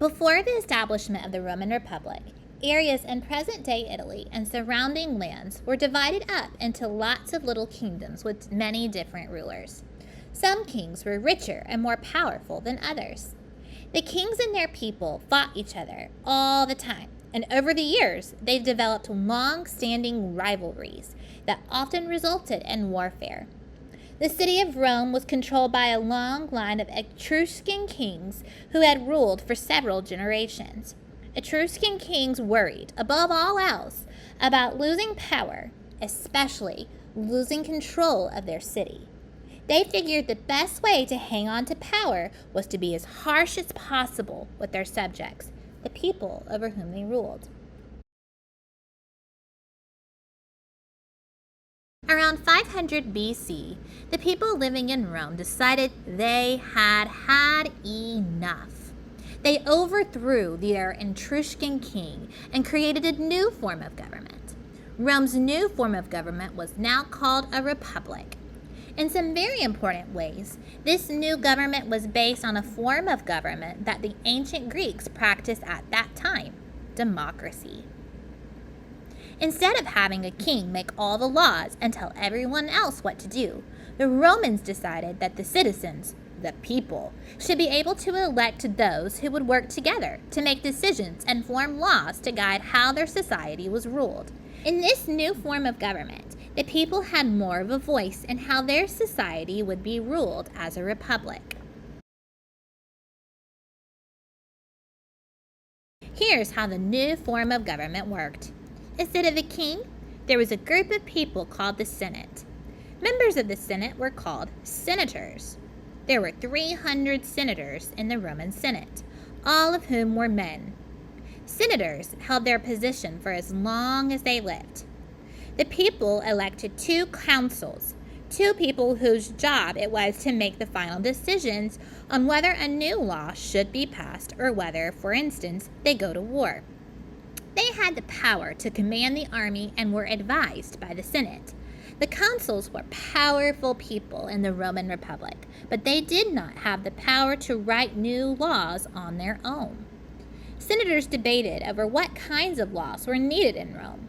Before the establishment of the Roman Republic, areas in present-day Italy and surrounding lands were divided up into lots of little kingdoms with many different rulers. Some kings were richer and more powerful than others. The kings and their people fought each other all the time, and over the years, they've developed long-standing rivalries that often resulted in warfare. The city of Rome was controlled by a long line of Etruscan kings who had ruled for several generations. Etruscan kings worried, above all else, about losing power, especially losing control of their city. They figured the best way to hang on to power was to be as harsh as possible with their subjects, the people over whom they ruled. Around 500 BC, the people living in Rome decided they had had enough. They overthrew their Etruscan king and created a new form of government. Rome's new form of government was now called a republic. In some very important ways, this new government was based on a form of government that the ancient Greeks practiced at that time, democracy. Instead of having a king make all the laws and tell everyone else what to do, the Romans decided that the citizens, the people, should be able to elect those who would work together to make decisions and form laws to guide how their society was ruled. In this new form of government, the people had more of a voice in how their society would be ruled as a republic. Here's how the new form of government worked. Instead of a king, there was a group of people called the Senate. Members of the Senate were called senators. There were 300 senators in the Roman Senate, all of whom were men. Senators held their position for as long as they lived. The people elected two consuls, two people whose job it was to make the final decisions on whether a new law should be passed or whether, for instance, they go to war. They had the power to command the army and were advised by the Senate. The consuls were powerful people in the Roman Republic, but they did not have the power to write new laws on their own. Senators debated over what kinds of laws were needed in Rome.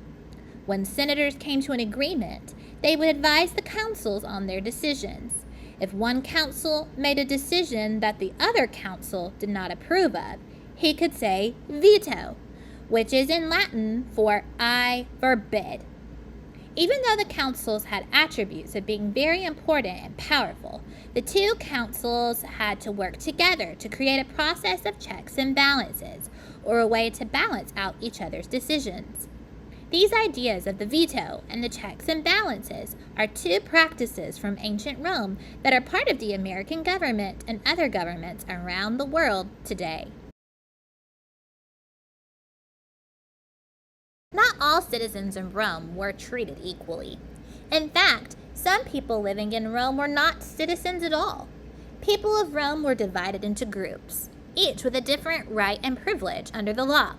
When senators came to an agreement, they would advise the consuls on their decisions. If one consul made a decision that the other consul did not approve of, he could say veto, which is in Latin for I forbid. Even though the consuls had attributes of being very important and powerful, the two consuls had to work together to create a process of checks and balances, or a way to balance out each other's decisions. These ideas of the veto and the checks and balances are two practices from ancient Rome that are part of the American government and other governments around the world today. Not all citizens in Rome were treated equally. In fact, some people living in Rome were not citizens at all. People of Rome were divided into groups, each with a different right and privilege under the law.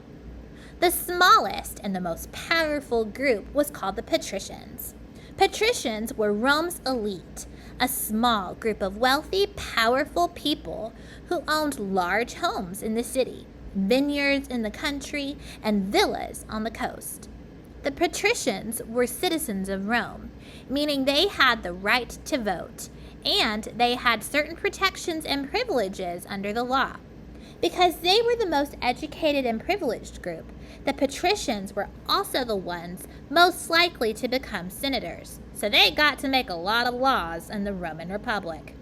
The smallest and the most powerful group was called the patricians. Patricians were Rome's elite, a small group of wealthy, powerful people who owned large homes in the city, vineyards in the country, and villas on the coast. The patricians were citizens of Rome, meaning they had the right to vote, and they had certain protections and privileges under the law. Because they were the most educated and privileged group, the patricians were also the ones most likely to become senators, so they got to make a lot of laws in the Roman Republic.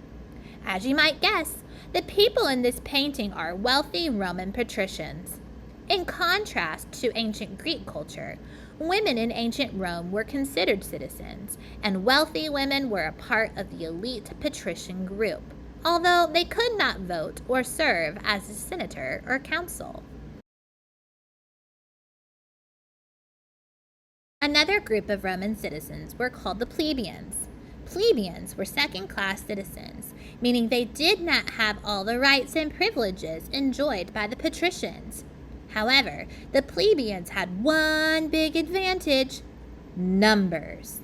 As you might guess, the people in this painting are wealthy Roman patricians. In contrast to ancient Greek culture, women in ancient Rome were considered citizens, and wealthy women were a part of the elite patrician group, although they could not vote or serve as a senator or consul. Another group of Roman citizens were called the plebeians. Plebeians were second-class citizens, meaning they did not have all the rights and privileges enjoyed by the patricians. However, the plebeians had one big advantage: numbers.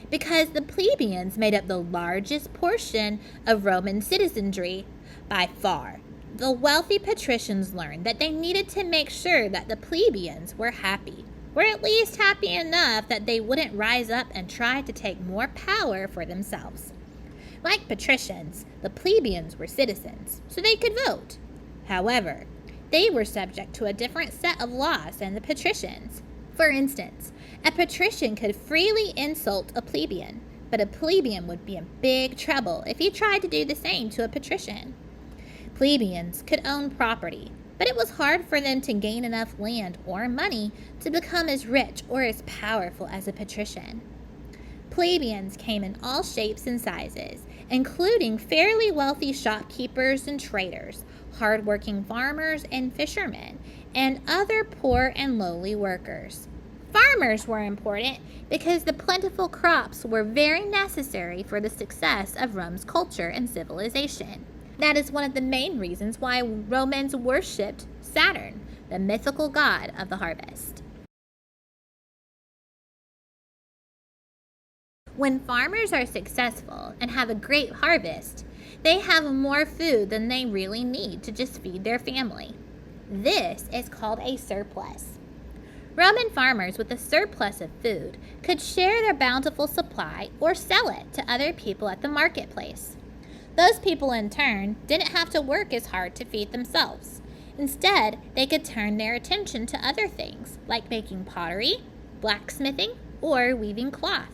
Because the plebeians made up the largest portion of Roman citizenry by far, The wealthy patricians learned that they needed to make sure that the plebeians were happy, or at least happy enough that they wouldn't rise up and try to take more power for themselves. Like patricians, the plebeians were citizens, so they could vote. However, they were subject to a different set of laws than the patricians. For instance, a patrician could freely insult a plebeian, but a plebeian would be in big trouble if he tried to do the same to a patrician. Plebeians could own property, but it was hard for them to gain enough land or money to become as rich or as powerful as a patrician. Plebeians came in all shapes and sizes, including fairly wealthy shopkeepers and traders, hard-working farmers and fishermen, and other poor and lowly workers. Farmers were important because the plentiful crops were very necessary for the success of Rome's culture and civilization. That is one of the main reasons why Romans worshipped Saturn, the mythical god of the harvest. When farmers are successful and have a great harvest, they have more food than they really need to just feed their family. This is called a surplus. Roman farmers with a surplus of food could share their bountiful supply or sell it to other people at the marketplace. Those people, in turn, didn't have to work as hard to feed themselves. Instead, they could turn their attention to other things, like making pottery, blacksmithing, or weaving cloth.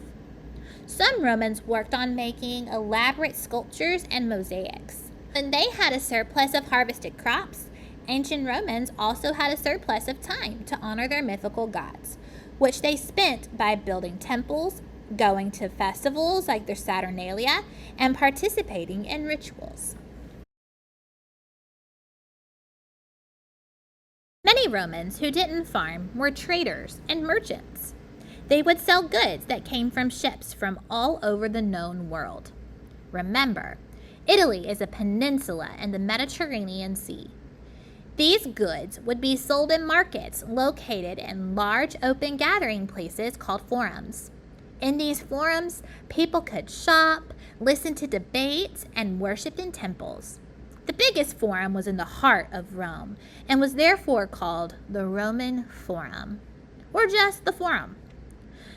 Some Romans worked on making elaborate sculptures and mosaics. When they had a surplus of harvested crops, ancient Romans also had a surplus of time to honor their mythical gods, which they spent by building temples, going to festivals like their Saturnalia, and participating in rituals. Many Romans who didn't farm were traders and merchants. They would sell goods that came from ships from all over the known world. Remember, Italy is a peninsula in the Mediterranean Sea. These goods would be sold in markets located in large open gathering places called forums. In these forums, people could shop, listen to debates, and worship in temples. The biggest forum was in the heart of Rome and was therefore called the Roman Forum, or just the Forum.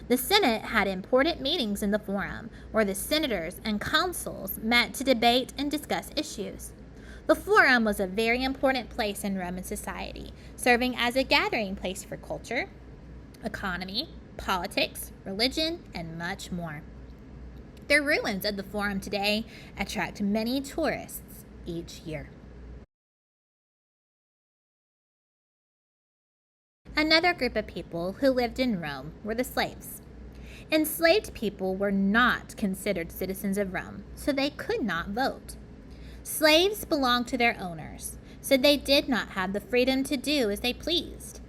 The Senate had important meetings in the Forum, where the senators and consuls met to debate and discuss issues. The Forum was a very important place in Roman society, serving as a gathering place for culture, economy, politics, religion, and much more. The ruins of the Forum today attract many tourists each year. Another group of people who lived in Rome were the slaves. Enslaved people were not considered citizens of Rome, so they could not vote. Slaves belonged to their owners, so they did not have the freedom to do as they pleased.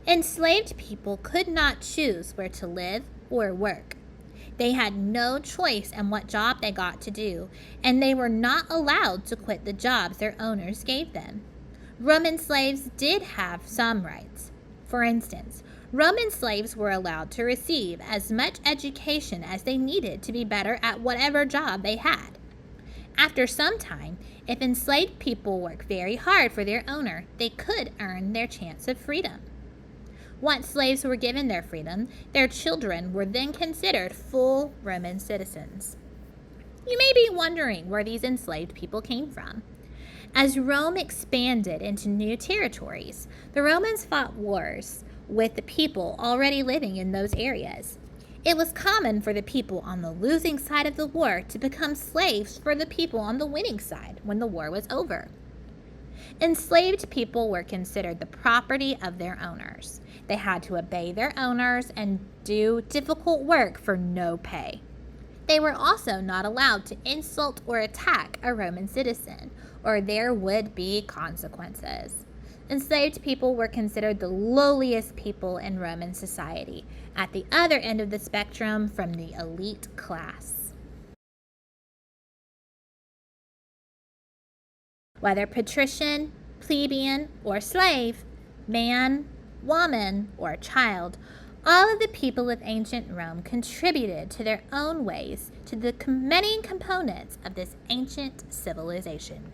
Enslaved people could not choose where to live or work. They had no choice in what job they got to do, and they were not allowed to quit the jobs their owners gave them. Roman slaves did have some rights. For instance, Roman slaves were allowed to receive as much education as they needed to be better at whatever job they had. After some time, if enslaved people worked very hard for their owner, they could earn their chance of freedom. Once slaves were given their freedom, their children were then considered full Roman citizens. You may be wondering where these enslaved people came from. As Rome expanded into new territories, the Romans fought wars with the people already living in those areas. It was common for the people on the losing side of the war to become slaves for the people on the winning side when the war was over. Enslaved people were considered the property of their owners. They had to obey their owners and do difficult work for no pay. They were also not allowed to insult or attack a Roman citizen, or there would be consequences. Enslaved people were considered the lowliest people in Roman society, at the other end of the spectrum from the elite class. Whether patrician, plebeian, or slave, man, woman, or child, all of the people of ancient Rome contributed to their own ways to the many components of this ancient civilization.